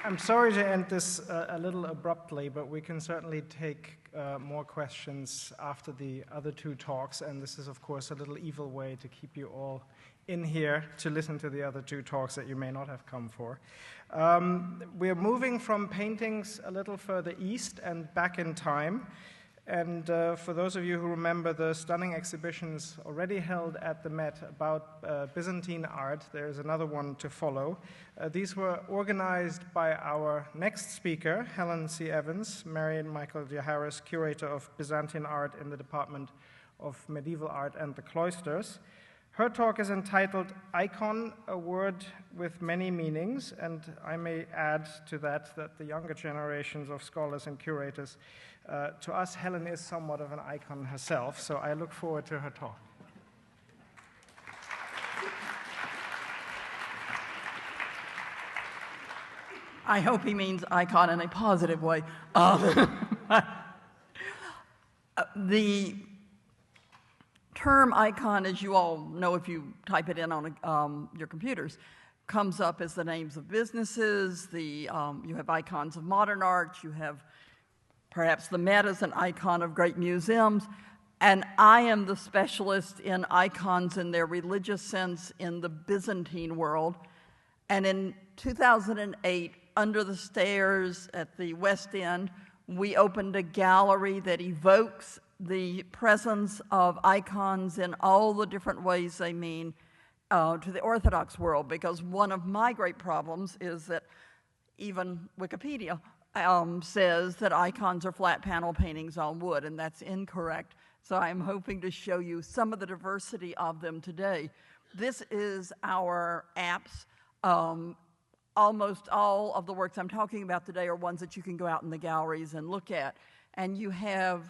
I'm sorry to end this a little abruptly, but we can certainly take more questions after the other two talks, and this is, of course, a little evil way to keep you all in here to listen to the other two talks that you may not have come for. We're moving from paintings a little further east and back in time. And for those of you who remember the stunning exhibitions already held at the Met about Byzantine art, there's another one to follow. These were organized by our next speaker, Helen C. Evans, Marian Michael Jaharis, Curator of Byzantine art in the Department of Medieval Art and the Cloisters. Her talk is entitled Icon, a Word with Many Meanings, and I may add to that the younger generations of scholars and curators, to us, Helen is somewhat of an icon herself, so I look forward to her talk. I hope he means icon in a positive way. The term icon, as you all know if you type it in on your computers, comes up as the names of businesses. You have icons of modern art. You have perhaps the Met as an icon of great museums. And I am the specialist in icons in their religious sense in the Byzantine world. And in 2008, under the stairs at the West End, we opened a gallery that evokes the presence of icons in all the different ways they mean to the Orthodox world, because one of my great problems is that even Wikipedia says that icons are flat panel paintings on wood, and that's incorrect. So I'm hoping to show you some of the diversity of them today. This is our apps. Almost all of the works I'm talking about today are ones that you can go out in the galleries and look at. And you have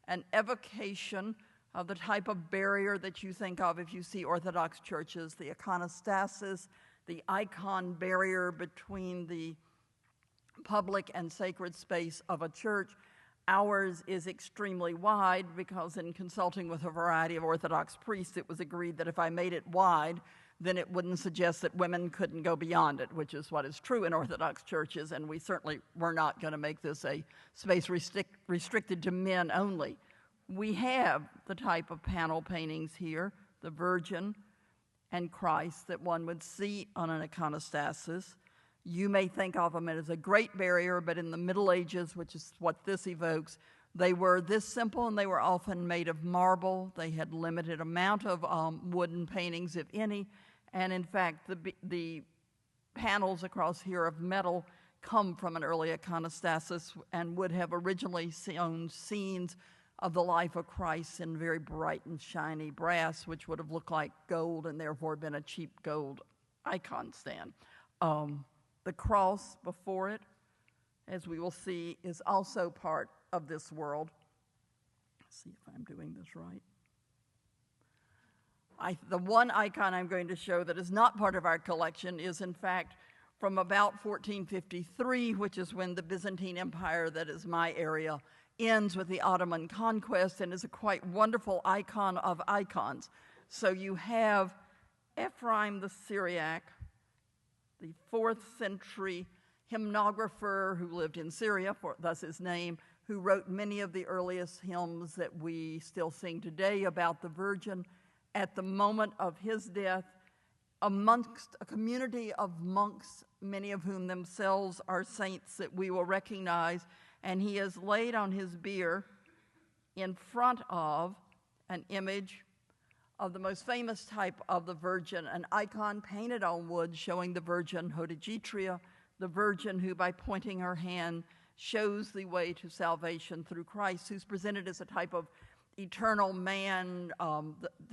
an evocation of the type of barrier that you think of if you see Orthodox churches, the Iconostasis, the icon barrier between the public and sacred space of a church. Ours is extremely wide because in consulting with a variety of Orthodox priests, it was agreed that if I made it wide, then it wouldn't suggest that women couldn't go beyond it, which is what is true in Orthodox churches, and we certainly were not going to make this a space restricted to men only. We have the type of panel paintings here, the Virgin and Christ, that one would see on an iconostasis. You may think of them as a great barrier, but in the Middle Ages, which is what this evokes, they were this simple, and they were often made of marble. They had limited amount of wooden paintings, if any, and in fact, the panels across here of metal come from an early iconostasis and would have originally shown scenes of the life of Christ in very bright and shiny brass, which would have looked like gold and therefore been a cheap gold icon stand. The cross before it, as we will see, is also part of this world. Let's see if I'm doing this right. The one icon I'm going to show that is not part of our collection is, in fact, from about 1453, which is when the Byzantine Empire, that is my area, ends with the Ottoman conquest, and is a quite wonderful icon of icons. So you have Ephraim the Syriac, the 4th century hymnographer who lived in Syria, thus his name, who wrote many of the earliest hymns that we still sing today about the Virgin. At the moment of his death, amongst a community of monks, many of whom themselves are saints that we will recognize, and he is laid on his bier in front of an image of the most famous type of the Virgin, an icon painted on wood showing the Virgin Hodegetria, the Virgin who, by pointing her hand, shows the way to salvation through Christ, who's presented as a type of eternal man,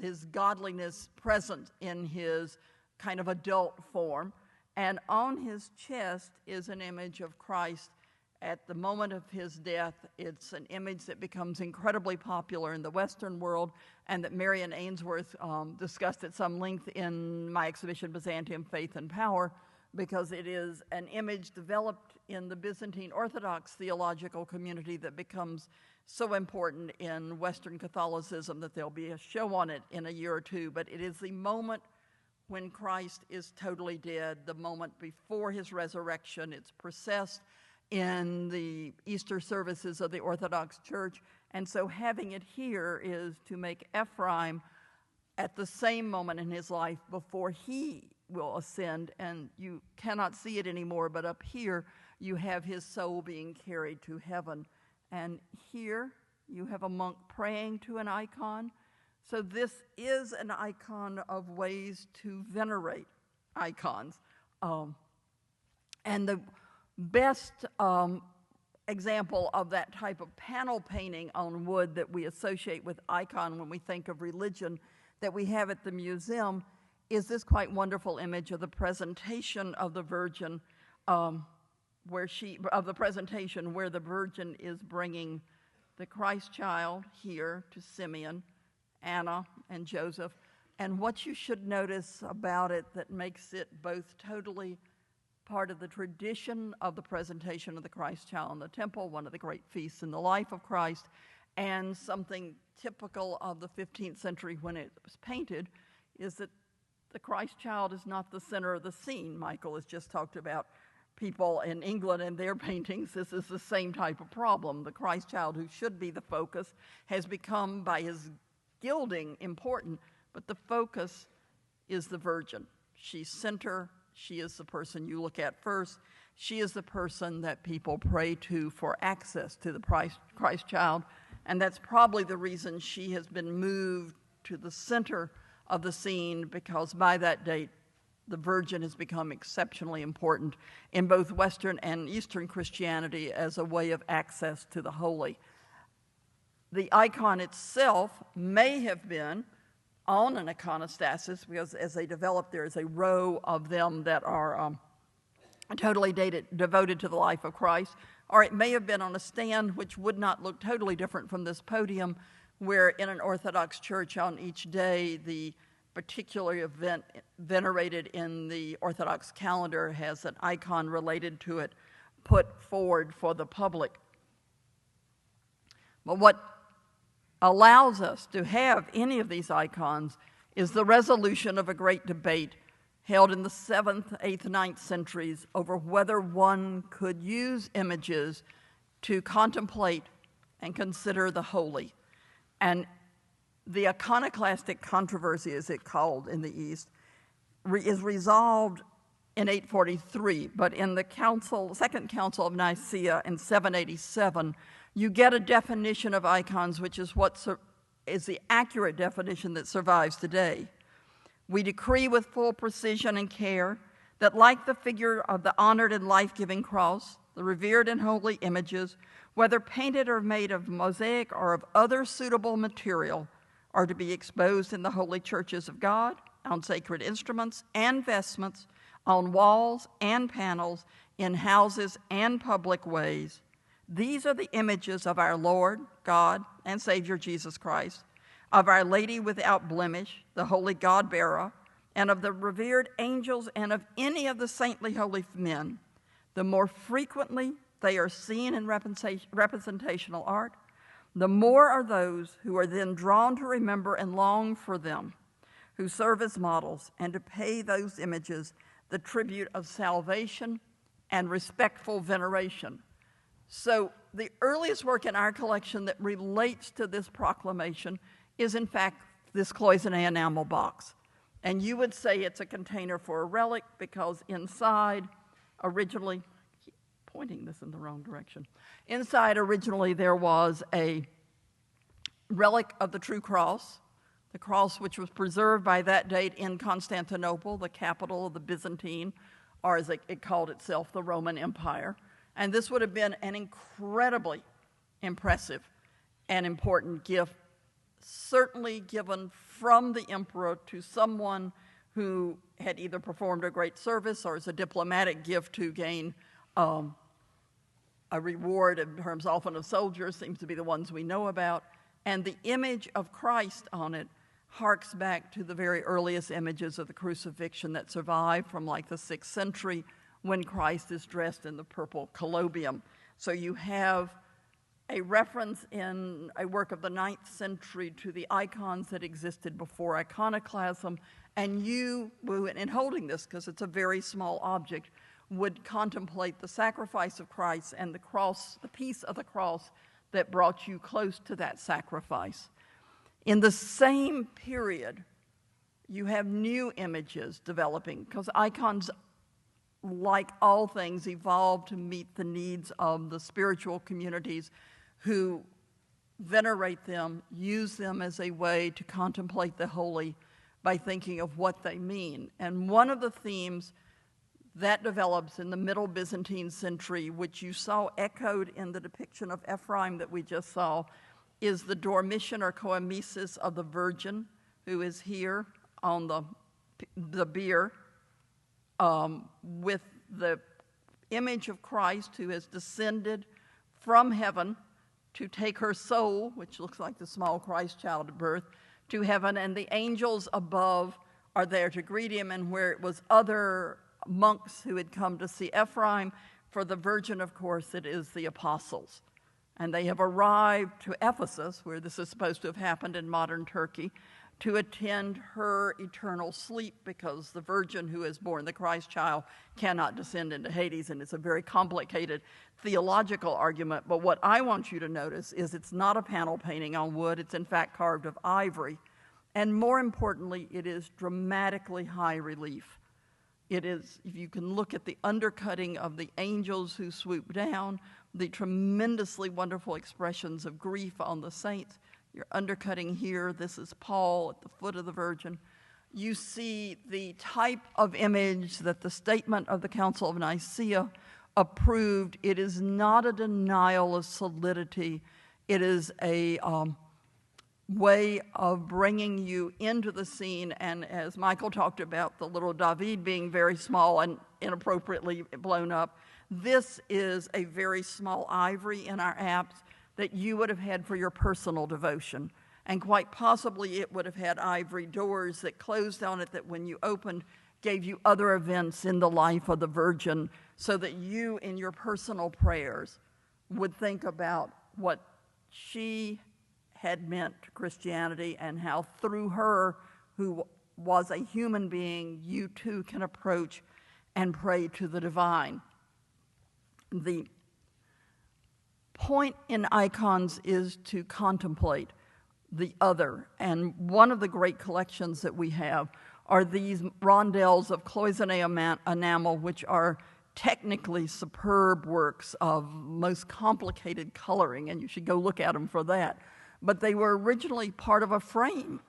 his godliness present in his kind of adult form. And on his chest is an image of Christ at the moment of his death. It's an image that becomes incredibly popular in the Western world and that Marian Ainsworth discussed at some length in my exhibition, Byzantium, Faith and Power, because it is an image developed in the Byzantine Orthodox theological community that becomes so important in Western Catholicism that there'll be a show on it in a year or two. But it is the moment when Christ is totally dead, the moment before his resurrection. It's processed in the Easter services of the Orthodox Church, and so having it here is to make Ephraim at the same moment in his life before he will ascend, and you cannot see it anymore, but up here you have his soul being carried to heaven. And here you have a monk praying to an icon. So this is an icon of ways to venerate icons. And the best example of that type of panel painting on wood that we associate with icon when we think of religion that we have at the museum is this quite wonderful image of the presentation of the Virgin, where the Virgin is bringing the Christ child here to Simeon, Anna, and Joseph. And what you should notice about it that makes it both totally part of the tradition of the presentation of the Christ child in the temple, one of the great feasts in the life of Christ, and something typical of the 15th century when it was painted, is that the Christ child is not the center of the scene. Michael has just talked about people in England and their paintings. This is the same type of problem. The Christ child, who should be the focus, has become, by his gilding, important, but the focus is the Virgin. She's center. She is the person you look at first. She is the person that people pray to for access to the Christ child, and that's probably the reason she has been moved to the center of the scene, because by that date, the Virgin has become exceptionally important in both Western and Eastern Christianity as a way of access to the holy. The icon itself may have been on an iconostasis, because as they develop, there is a row of them that are totally devoted to the life of Christ, or it may have been on a stand, which would not look totally different from this podium, where in an Orthodox church on each day, the particular event venerated in the Orthodox calendar has an icon related to it put forward for the public. But what allows us to have any of these icons is the resolution of a great debate held in the 7th, 8th, 9th centuries over whether one could use images to contemplate and consider the holy. And the iconoclastic controversy, as it's called in the East, is resolved in 843, but in the Second Council of Nicaea in 787, you get a definition of icons which is is the accurate definition that survives today. We decree with full precision and care that, like the figure of the honored and life-giving cross, the revered and holy images, whether painted or made of mosaic or of other suitable material, are to be exposed in the holy churches of God, on sacred instruments and vestments, on walls and panels, in houses and public ways. These are the images of our Lord, God, and Savior Jesus Christ, of Our Lady without blemish, the holy God-bearer, and of the revered angels and of any of the saintly holy men. The more frequently they are seen in representational art, the more are those who are then drawn to remember and long for them, who serve as models, and to pay those images the tribute of salvation and respectful veneration. So the earliest work in our collection that relates to this proclamation is, in fact, this cloisonné enamel box. And you would say it's a container for a relic because inside originally, I keep pointing this in the wrong direction. Inside originally there was a relic of the true cross, the cross which was preserved by that date in Constantinople, the capital of the Byzantine, or as it called itself, the Roman Empire. And this would have been an incredibly impressive and important gift, certainly given from the emperor to someone who had either performed a great service or as a diplomatic gift to gain a reward in terms often of soldiers, seems to be the ones we know about. And the image of Christ on it harks back to the very earliest images of the crucifixion that survived from like the 6th century when Christ is dressed in the purple collobium. So you have a reference in a work of the 9th century to the icons that existed before Iconoclasm, and you, in holding this, because it's a very small object, would contemplate the sacrifice of Christ and the cross, the piece of the cross that brought you close to that sacrifice. In the same period, you have new images developing, because icons, like all things, evolve to meet the needs of the spiritual communities who venerate them, use them as a way to contemplate the holy by thinking of what they mean. And one of the themes that develops in the Middle Byzantine century, which you saw echoed in the depiction of Ephraim that we just saw, is the Dormition or Coemesis of the Virgin, who is here on the bier, with the image of Christ who has descended from heaven to take her soul, which looks like the small Christ child at birth, to heaven, and the angels above are there to greet him, and where it was other monks who had come to see Ephraim, for the Virgin, of course, it is the apostles. And they have arrived to Ephesus, where this is supposed to have happened in modern Turkey, to attend her eternal sleep, because the Virgin who has borne the Christ child cannot descend into Hades, and it's a very complicated theological argument. But what I want you to notice is it's not a panel painting on wood, it's in fact carved of ivory. And more importantly, it is dramatically high relief. It is, if you can look at the undercutting of the angels who swoop down, the tremendously wonderful expressions of grief on the saints. You're undercutting here. This is Paul at the foot of the Virgin. You see the type of image that the statement of the Council of Nicaea approved. It is not a denial of solidity. It is a way of bringing you into the scene. And as Michael talked about, the little David being very small and inappropriately blown up, this is a very small ivory in our apse that you would have had for your personal devotion. And quite possibly it would have had ivory doors that closed on it that when you opened gave you other events in the life of the Virgin, so that you in your personal prayers would think about what she had meant to Christianity and how through her, who was a human being, you too can approach and pray to the divine. The point in icons is to contemplate the other, and one of the great collections that we have are these rondelles of cloisonné enamel, which are technically superb works of most complicated coloring, and you should go look at them for that. But they were originally part of a frame,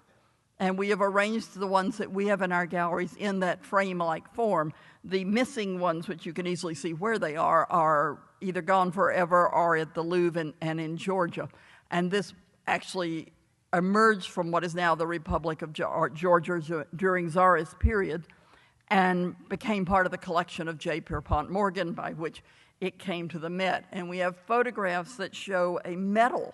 and we have arranged the ones that we have in our galleries in that frame-like form. The missing ones, which you can easily see where they are either gone forever or at the Louvre and in Georgia. And this actually emerged from what is now the Republic of Georgia during Czarist period and became part of the collection of J. Pierpont Morgan, by which it came to the Met. And we have photographs that show a metal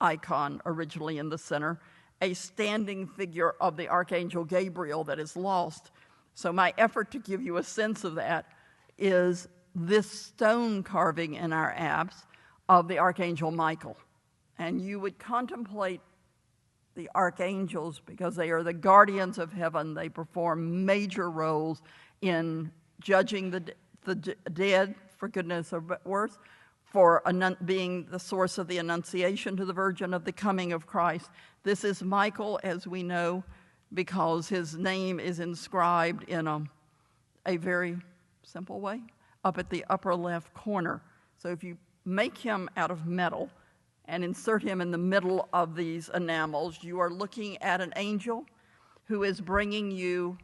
icon originally in the center, a standing figure of the Archangel Gabriel that is lost. So my effort to give you a sense of that is this stone carving in our apse of the Archangel Michael. And you would contemplate the archangels because they are the guardians of heaven. They perform major roles in judging the dead, for goodness or worse, for being the source of the annunciation to the Virgin of the coming of Christ. This is Michael, as we know, because his name is inscribed in a very simple way up at the upper left corner. So if you make him out of metal and insert him in the middle of these enamels, you are looking at an angel who is bringing you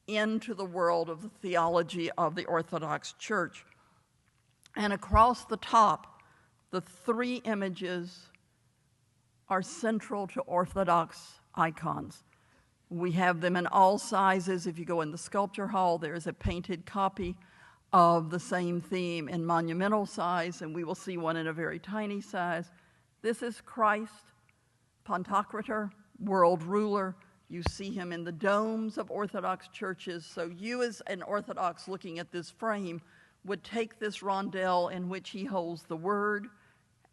into the world of the theology of the Orthodox Church. And across the top, the three images are central to Orthodox icons. We have them in all sizes. If you go in the sculpture hall, there's a painted copy of the same theme in monumental size, and we will see one in a very tiny size. This is Christ, Pantocrator, world ruler. You see him in the domes of Orthodox churches. So you as an Orthodox looking at this frame would take this rondelle in which he holds the word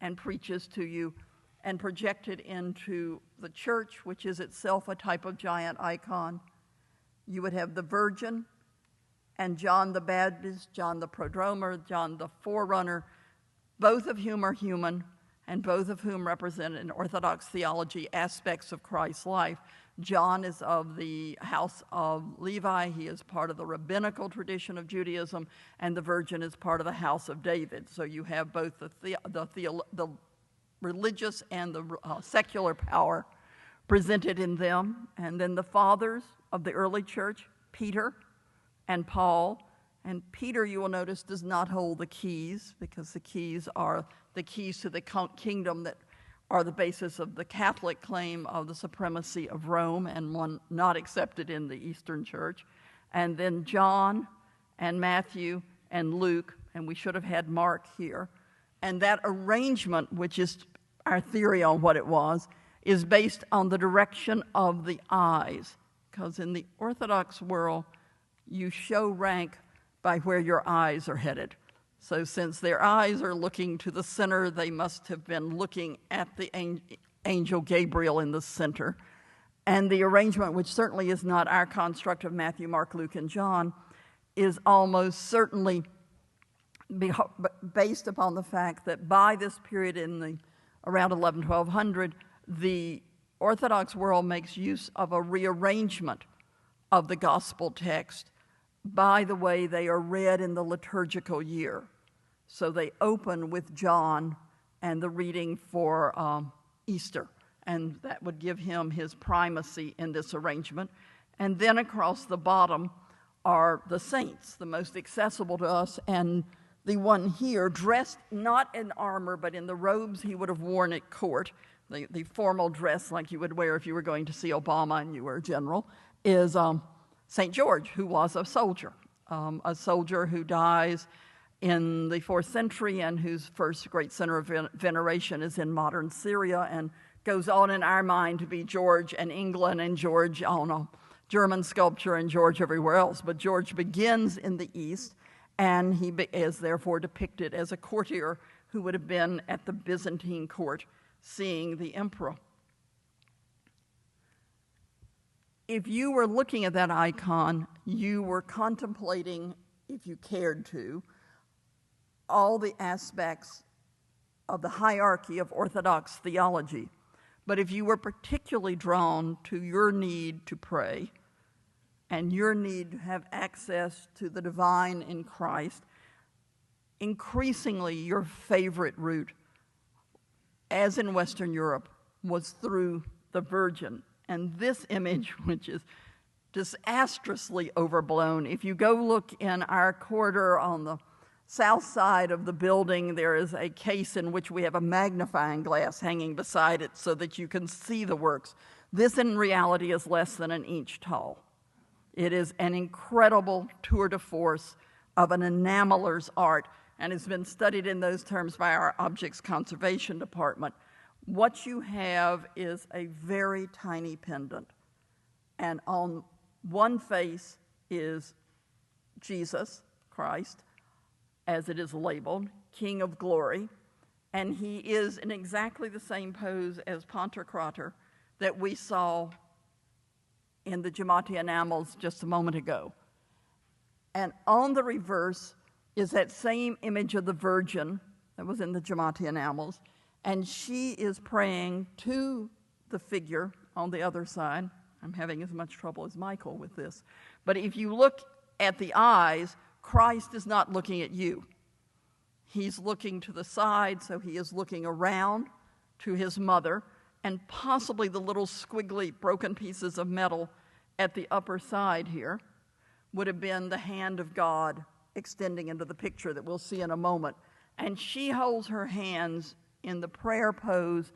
and preaches to you, and projected into the church, which is itself a type of giant icon. You would have the Virgin and John the Baptist, John the Prodromer, John the Forerunner, both of whom are human, and both of whom represent in Orthodox theology aspects of Christ's life. John is of the house of Levi. He is part of the rabbinical tradition of Judaism, and the Virgin is part of the house of David. So you have both the religious and the secular power presented in them. And then the fathers of the early church, Peter and Paul. And Peter, you will notice, does not hold the keys, because the keys are the keys to the kingdom that are the basis of the Catholic claim of the supremacy of Rome, and one not accepted in the Eastern Church. And then John and Matthew and Luke, and we should have had Mark here. And that arrangement, which is our theory on what it was, is based on the direction of the eyes, because in the Orthodox world, you show rank by where your eyes are headed. So since their eyes are looking to the center, they must have been looking at the angel Gabriel in the center. And the arrangement, which certainly is not our construct of Matthew, Mark, Luke, and John, is almost certainly based upon the fact that by this period in the around 1200, the Orthodox world makes use of a rearrangement of the gospel text by the way they are read in the liturgical year. So they open with John and the reading for Easter, and that would give him his primacy in this arrangement. And then across the bottom are the saints, the most accessible to us, and the one here, dressed not in armor, but in the robes he would have worn at court, the formal dress like you would wear if you were going to see Obama and you were a general, is St. George, who was a soldier who dies in the 4th century and whose first great center of veneration is in modern Syria, and goes on in our mind to be George in England and George on German sculpture and George everywhere else. But George begins in the East, and he is therefore depicted as a courtier who would have been at the Byzantine court seeing the emperor. If you were looking at that icon, you were contemplating, if you cared to, all the aspects of the hierarchy of Orthodox theology. But if you were particularly drawn to your need to pray and your need to have access to the divine in Christ, increasingly your favorite route, as in Western Europe, was through the Virgin. And this image, which is disastrously overblown, if you go look in our corridor on the south side of the building, there is a case in which we have a magnifying glass hanging beside it so that you can see the works. This, in reality, is less than an inch tall. It is an incredible tour de force of an enameler's art, and has been studied in those terms by our objects conservation department. What you have is a very tiny pendant, and on one face is Jesus Christ, as it is labeled, King of Glory, and he is in exactly the same pose as Pantocrator that we saw in the Giamatti enamels just a moment ago. And on the reverse is that same image of the Virgin that was in the Giamatti enamels, and she is praying to the figure on the other side. I'm having as much trouble as Michael with this. But if you look at the eyes, Christ is not looking at you. He's looking to the side, so he is looking around to his mother, and possibly the little squiggly broken pieces of metal at the upper side here would have been the hand of God extending into the picture that we'll see in a moment. And she holds her hands in the prayer pose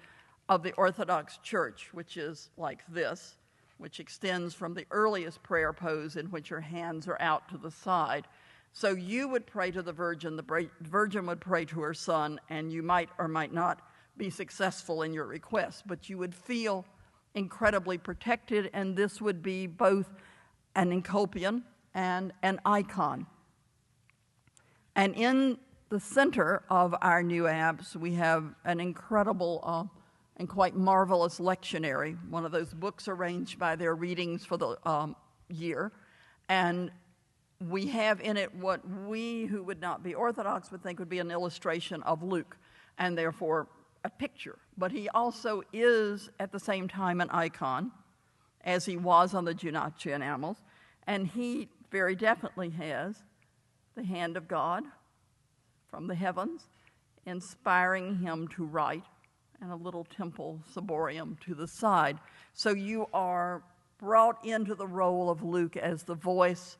of the Orthodox Church, which is like this, which extends from the earliest prayer pose in which her hands are out to the side. So you would pray to the Virgin, the Virgin would pray to her son, and you might or might not be successful in your request, but you would feel incredibly protected, and this would be both an encolpion and an icon. And in the center of our new apps, we have an incredible and quite marvelous lectionary, one of those books arranged by their readings for the year. And we have in it what we who would not be Orthodox would think would be an illustration of Luke, and therefore a picture. But he also is at the same time an icon, as he was on the Giannacci enamels, and he very definitely has the hand of God from the heavens inspiring him to write, and a little temple ciborium to the side. So you are brought into the role of Luke as the voice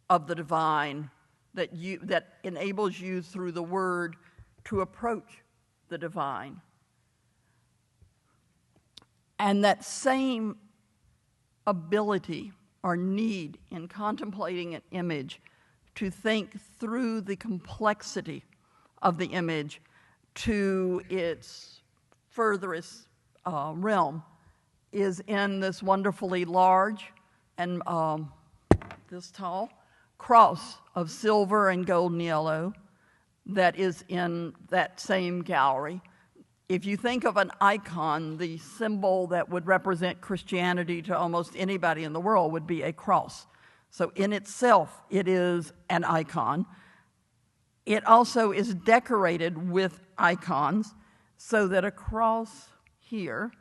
of the divine that enables you through the word to approach the divine. And that same ability or need in contemplating an image to think through the complexity of the image to its furthest realm is in this wonderfully large and this tall cross of silver and gold and yellow that is in that same gallery. If you think of an icon, the symbol that would represent Christianity to almost anybody in the world would be a cross. So in itself, it is an icon. It also is decorated with icons, so that across here,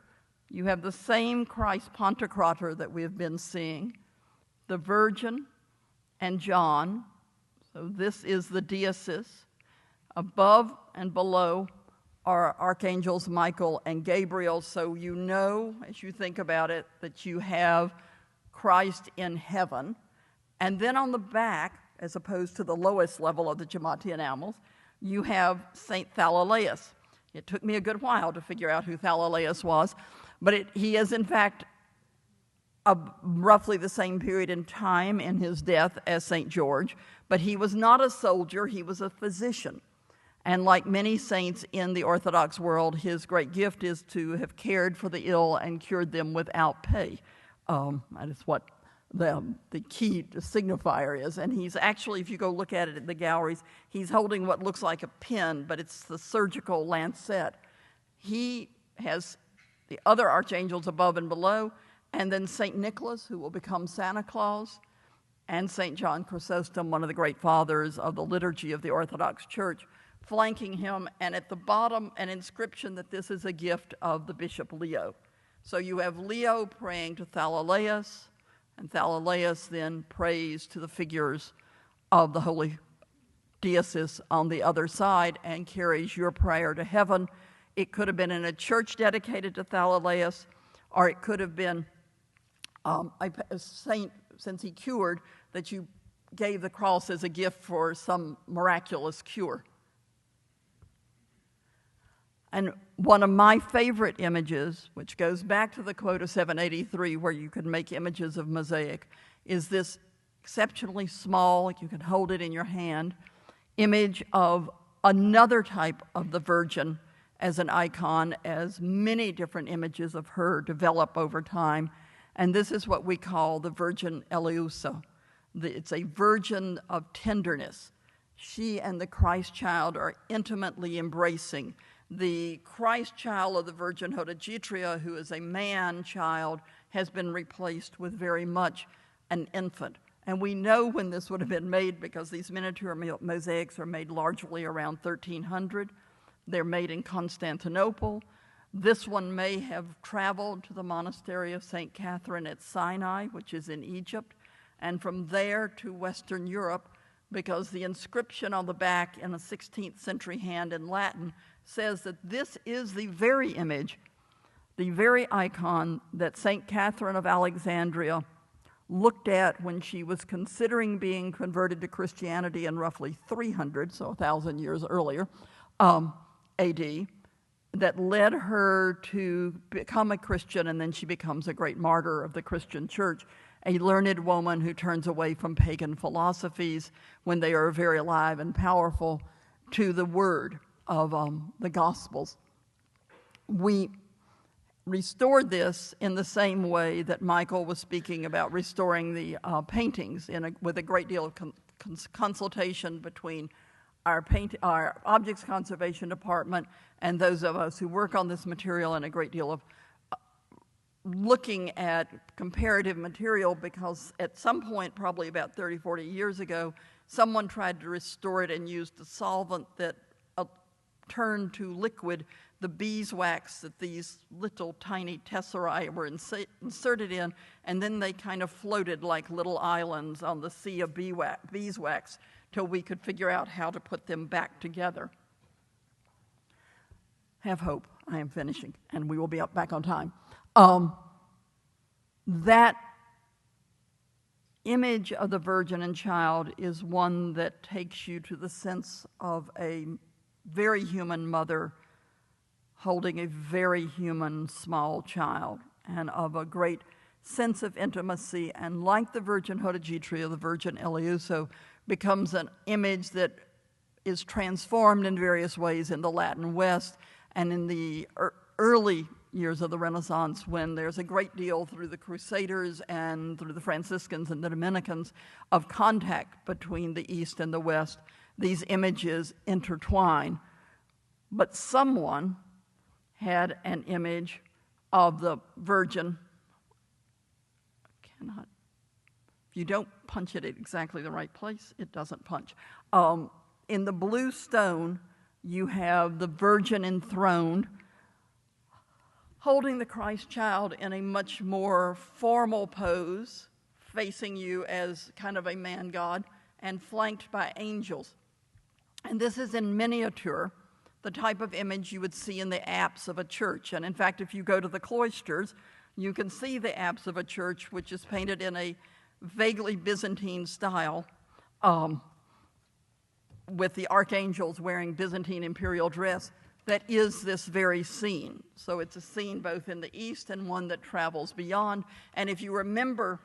you have the same Christ Pantocrator that we have been seeing, the Virgin and John. So this is the Deasis. Above and below are archangels Michael and Gabriel, so you know, as you think about it, that you have Christ in heaven. And then on the back, as opposed to the lowest level of the Giamatti enamels, you have Saint Thalalaeus. It took me a good while to figure out who Thalalaeus was, but he is in fact roughly the same period in time in his death as St. George, but he was not a soldier, he was a physician. And like many saints in the Orthodox world, his great gift is to have cared for the ill and cured them without pay. That is what the key signifier is. And he's actually, if you go look at it in the galleries, he's holding what looks like a pin, but it's the surgical lancet. He has the other archangels above and below, and then St. Nicholas, who will become Santa Claus, and St. John Chrysostom, one of the great fathers of the liturgy of the Orthodox Church, flanking him, and at the bottom, an inscription that this is a gift of the Bishop Leo. So you have Leo praying to Thalalaeus, and Thalalaeus then prays to the figures of the Holy Deasis on the other side and carries your prayer to heaven. It could have been in a church dedicated to Thalalaeus, or it could have been a saint, since he cured, that you gave the cross as a gift for some miraculous cure. And one of my favorite images, which goes back to the quote of 783, where you could make images of mosaic, is this exceptionally small, you can hold it in your hand, image of another type of the Virgin as an icon, as many different images of her develop over time. And this is what we call the Virgin Eleusa. It's a virgin of tenderness. She and the Christ child are intimately embracing. The Christ child of the Virgin Hodegetria, who is a man child, has been replaced with very much an infant. And we know when this would have been made because these miniature mosaics are made largely around 1300. They're made in Constantinople. This one may have traveled to the monastery of St. Catherine at Sinai, which is in Egypt, and from there to Western Europe, because the inscription on the back in a 16th century hand in Latin says that this is the very image, the very icon that St. Catherine of Alexandria looked at when she was considering being converted to Christianity in roughly 300, so 1,000 years earlier, AD, that led her to become a Christian, and then she becomes a great martyr of the Christian church, a learned woman who turns away from pagan philosophies when they are very alive and powerful to the word of the Gospels. We restored this in the same way that Michael was speaking about restoring the paintings with a great deal of consultation between our objects conservation department and those of us who work on this material and a great deal of looking at comparative material, because at some point, probably about 30, 40 years ago, someone tried to restore it and used a solvent that turned to liquid the beeswax that these little tiny tesserae were inserted in, and then they kind of floated like little islands on the sea of beeswax till we could figure out how to put them back together. Have hope. I am finishing, and we will be back on time. That image of the Virgin and Child is one that takes you to the sense of a very human mother holding a very human small child, and of a great sense of intimacy, and like the Virgin Hodegetria, the Virgin Eleuso becomes an image that is transformed in various ways in the Latin West and in the early years of the Renaissance, when there's a great deal through the Crusaders and through the Franciscans and the Dominicans of contact between the East and the West. These images intertwine. But someone had an image of the Virgin. If you don't punch it at exactly the right place, it doesn't punch. In the blue stone, you have the Virgin enthroned, holding the Christ child in a much more formal pose, facing you as kind of a man-god, and flanked by angels. And this is in miniature, the type of image you would see in the apse of a church. And in fact, if you go to the Cloisters, you can see the apse of a church, which is painted in a vaguely Byzantine style, with the archangels wearing Byzantine imperial dress. That is this very scene. So it's a scene both in the East and one that travels beyond. And if you remember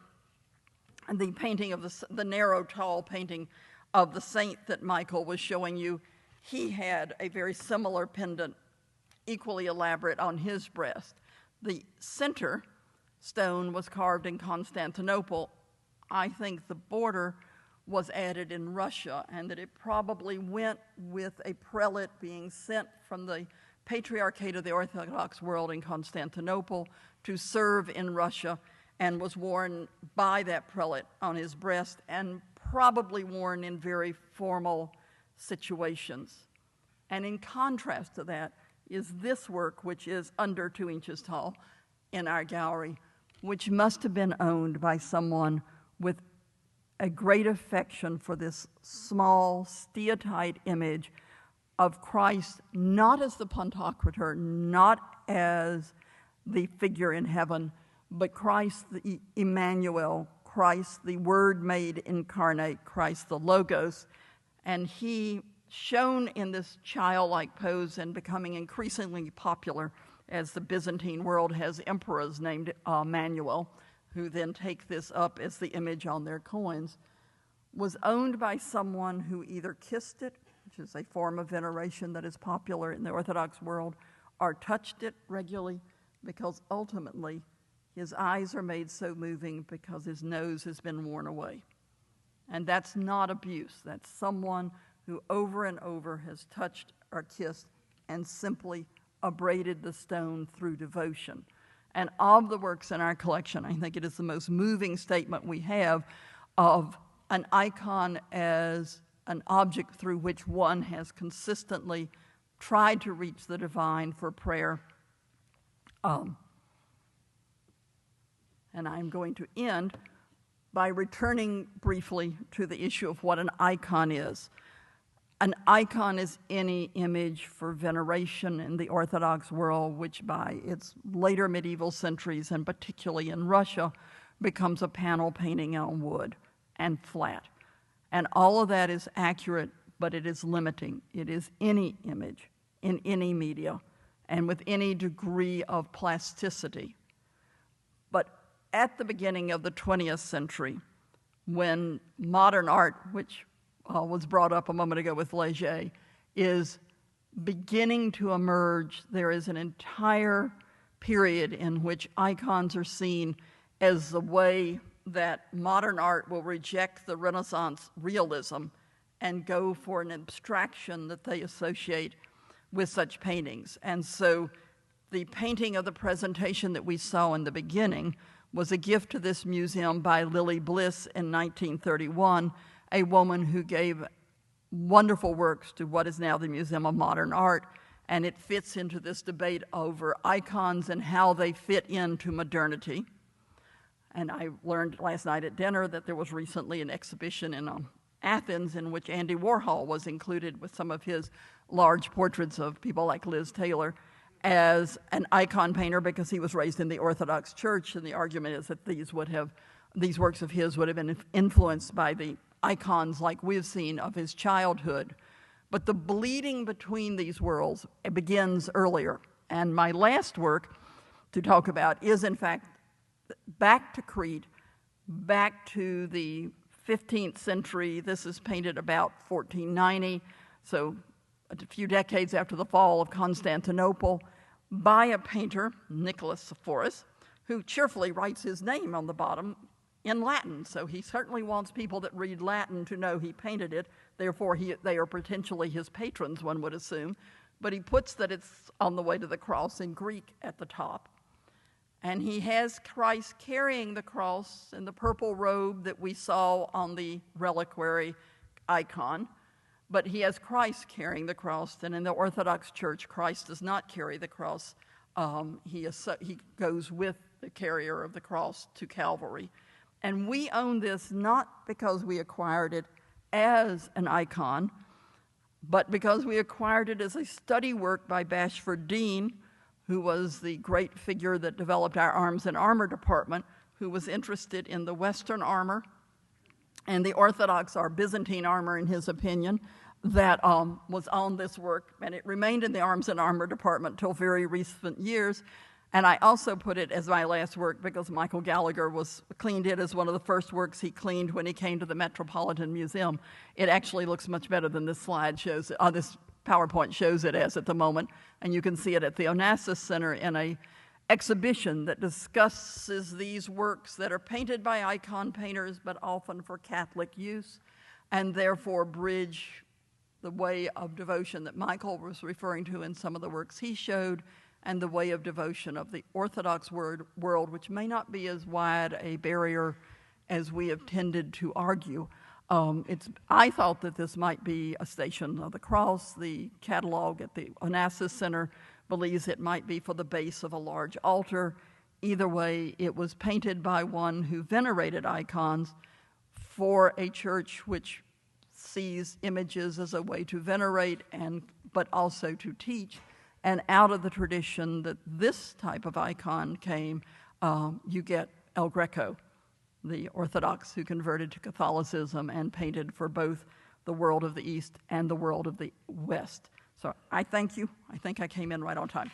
the painting of the narrow, tall painting of the saint that Michael was showing you, he had a very similar pendant, equally elaborate, on his breast. The center stone was carved in Constantinople. I think the border was added in Russia, and that it probably went with a prelate being sent from the Patriarchate of the Orthodox world in Constantinople to serve in Russia, and was worn by that prelate on his breast, and probably worn in very formal situations. And in contrast to that is this work, which is under 2 inches tall in our gallery, which must have been owned by someone with a great affection for this small steatite image of Christ, not as the Pantocrator, not as the figure in heaven, but Christ the Emmanuel, Christ the Word made incarnate, Christ the Logos. And he, shown in this childlike pose and becoming increasingly popular as the Byzantine world has emperors named Manuel, who then take this up as the image on their coins, was owned by someone who either kissed it, which is a form of veneration that is popular in the Orthodox world, or touched it regularly, because ultimately his eyes are made so moving because his nose has been worn away. And that's not abuse. That's someone who over and over has touched or kissed and simply abraded the stone through devotion. And of the works in our collection, I think it is the most moving statement we have of an icon as an object through which one has consistently tried to reach the divine for prayer. And I'm going to end by returning briefly to the issue of what an icon is. An icon is any image for veneration in the Orthodox world, which by its later medieval centuries, and particularly in Russia, becomes a panel painting on wood and flat. And all of that is accurate, but it is limiting. It is any image in any media and with any degree of plasticity. But at the beginning of the 20th century, when modern art, which was brought up a moment ago with Leger, is beginning to emerge, there is an entire period in which icons are seen as the way that modern art will reject the Renaissance realism and go for an abstraction that they associate with such paintings. And so the painting of the presentation that we saw in the beginning was a gift to this museum by Lily Bliss in 1931, a woman who gave wonderful works to what is now the Museum of Modern Art, and it fits into this debate over icons and how they fit into modernity. And I learned last night at dinner that there was recently an exhibition in Athens in which Andy Warhol was included with some of his large portraits of people like Liz Taylor as an icon painter because he was raised in the Orthodox Church, and the argument is that these works of his would have been influenced by the icons like we've seen of his childhood. But the bleeding between these worlds begins earlier. And my last work to talk about is, in fact, back to Crete, back to the 15th century. This is painted about 1490, so a few decades after the fall of Constantinople, by a painter, Nicholas Sepphoris, who cheerfully writes his name on the bottom in Latin. So he certainly wants people that read Latin to know he painted it. Therefore, they are potentially his patrons, one would assume. But he puts that it's on the way to the cross in Greek at the top. And he has Christ carrying the cross in the purple robe that we saw on the reliquary icon. But he has Christ carrying the cross, and in the Orthodox Church, Christ does not carry the cross. He goes with the carrier of the cross to Calvary. And we own this not because we acquired it as an icon, but because we acquired it as a study work by Bashford Dean, who was the great figure that developed our arms and armor department, who was interested in the Western armor and the Orthodox or Byzantine armor, in his opinion, that was on this work, and it remained in the arms and armor department till very recent years. And I also put it as my last work because Michael Gallagher cleaned it as one of the first works he cleaned when he came to the Metropolitan Museum. It actually looks much better than this slide shows, this PowerPoint shows it as at the moment, and you can see it at the Onassis Center in a exhibition that discusses these works that are painted by icon painters, but often for Catholic use, and therefore bridge the way of devotion that Michael was referring to in some of the works he showed, and the way of devotion of the Orthodox world, which may not be as wide a barrier as we have tended to argue. I thought that this might be a Station of the Cross. The catalog at the Onassis Center believes it might be for the base of a large altar. Either way, it was painted by one who venerated icons for a church which sees images as a way to venerate but also to teach. And out of the tradition that this type of icon came, you get El Greco, the Orthodox who converted to Catholicism and painted for both the world of the East and the world of the West. So I thank you. I think I came in right on time.